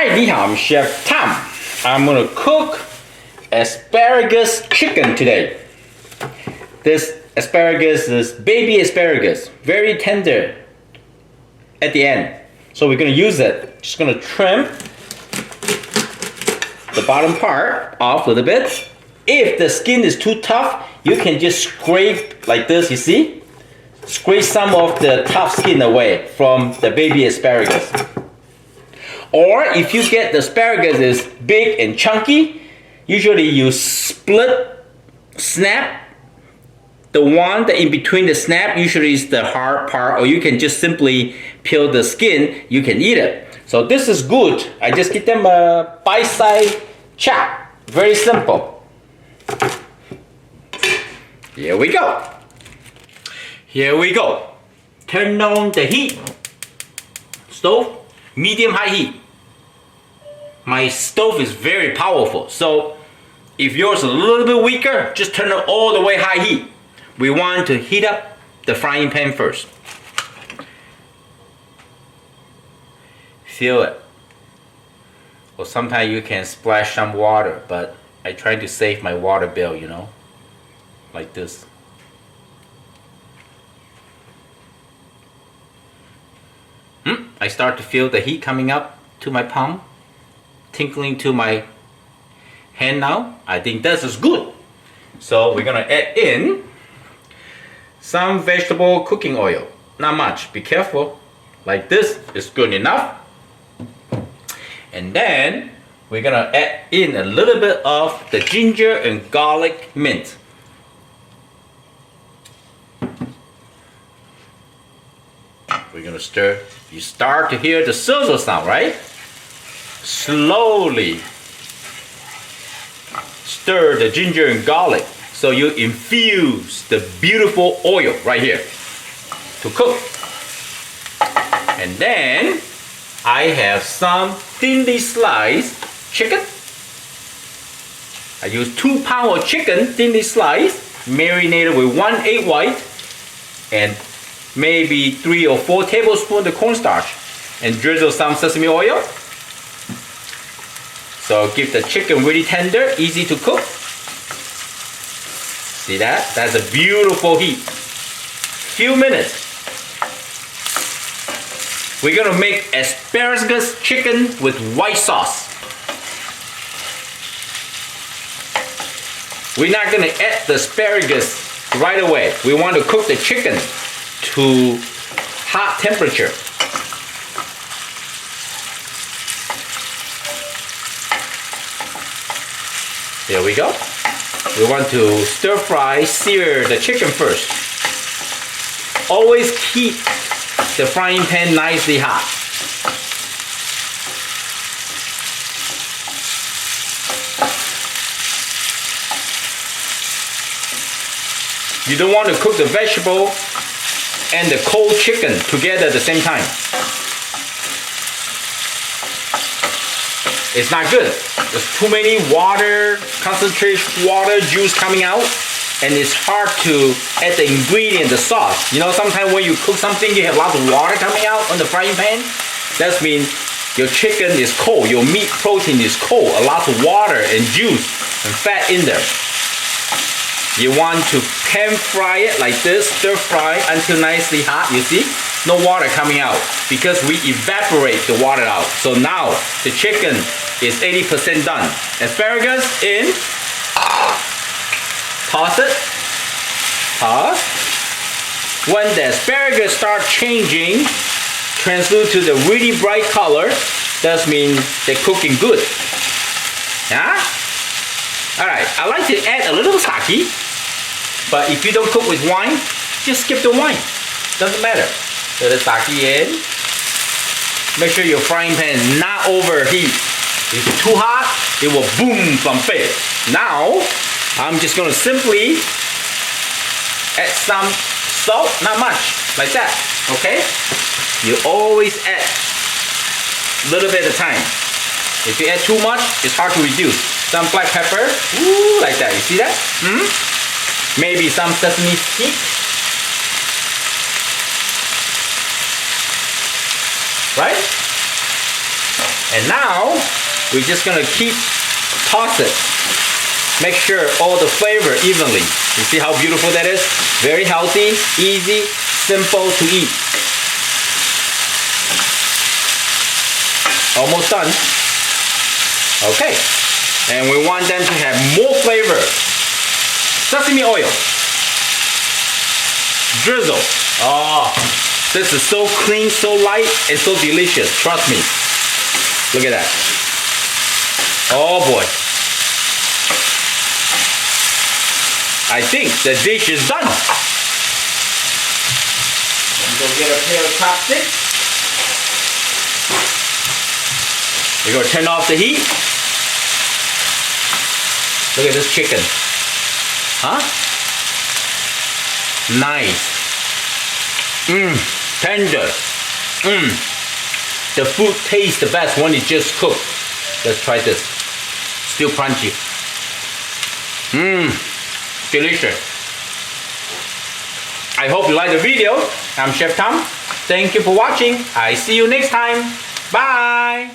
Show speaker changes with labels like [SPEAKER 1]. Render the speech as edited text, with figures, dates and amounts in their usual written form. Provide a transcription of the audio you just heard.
[SPEAKER 1] Hi, 你好, I'm Chef Tom. I'm gonna cook asparagus chicken today. This asparagus is baby asparagus, very tender at the end. So we're gonna use it. Just gonna trim the bottom part off a little bit. If the skin is too tough, you can just scrape like this, you see? Scrape some of the tough skin away from the baby asparagus. Or if you get the asparagus is big and chunky, usually you snap the one that in between the snap usually is the hard part, or you can just simply peel the skin, you can eat it. So this is good. I just give them a bite-size chop. Very simple. Here we go. Here we go. Turn on the heat. Stove, medium-high heat. My stove is very powerful, so if yours is a little bit weaker, just turn it all the way high heat. We want to heat up the frying pan first. Feel it. Or sometimes you can splash some water, but I try to save my water bill, you know, like this. I start to feel the heat coming up to my palm, tinkling to my hand now. I think this is good. So we're gonna add in some vegetable cooking oil. Not much, be careful. Like this is good enough. And then we're gonna add in a little bit of the ginger and garlic mint. We're gonna stir. You start to hear the sizzle sound, right? Slowly stir the ginger and garlic so you infuse the beautiful oil right here to cook. And then I have some thinly sliced chicken. I use 2 pounds of chicken thinly sliced, marinated with 1 egg white and maybe 3 or 4 tablespoons of cornstarch, and drizzle some sesame oil. So give the chicken really tender, easy to cook. See that? That's a beautiful heat. Few minutes. We're gonna make asparagus chicken with white sauce. We're not gonna add the asparagus right away. We want to cook the chicken to hot temperature. There we go. We want to stir fry, sear the chicken first. Always keep the frying pan nicely hot. You don't want to cook the vegetable and the cold chicken together at the same time. It's not good. There's too many water, concentrated water juice coming out, and it's hard to add the ingredient, the sauce. You know, sometimes when you cook something, you have lots of water coming out on the frying pan. That means your chicken is cold, your meat protein is cold, a lot of water and juice and fat in there. You want to pan fry it like this, stir fry until nicely hot, you see? No water coming out because we evaporate the water out. So now the chicken is 80% done. Asparagus in. Toss it. Toss. When the asparagus starts changing, translude to the really bright color, that means they're cooking good. Yeah? Alright, I like to add a little sake, but if you don't cook with wine, just skip the wine. Doesn't matter. Let the sake in. Make sure your frying pan is not overheat. If it's too hot, it will boom from bed. Now, I'm just gonna simply add some salt, not much, like that, okay? You always add a little bit at a time. If you add too much, it's hard to reduce. Some black pepper, ooh, like that, you see that? Maybe some sesame seed. Right? And now we're just gonna keep toss it. Make sure all the flavor evenly. You see how beautiful that is? Very healthy, easy, simple to eat. Almost done. Okay. And we want them to have more flavor. Sesame oil. Drizzle. Oh, this is so clean, so light, and so delicious. Trust me. Look at that. Oh boy. I think the dish is done. I'm gonna get a pair of chopsticks. We're gonna turn off the heat. Look at this chicken. Huh? Nice. Tender. The food tastes the best when it's just cooked. Let's try this. Still crunchy. Delicious. I hope you like the video. I'm Chef Tom. Thank you for watching. I see you next time. Bye.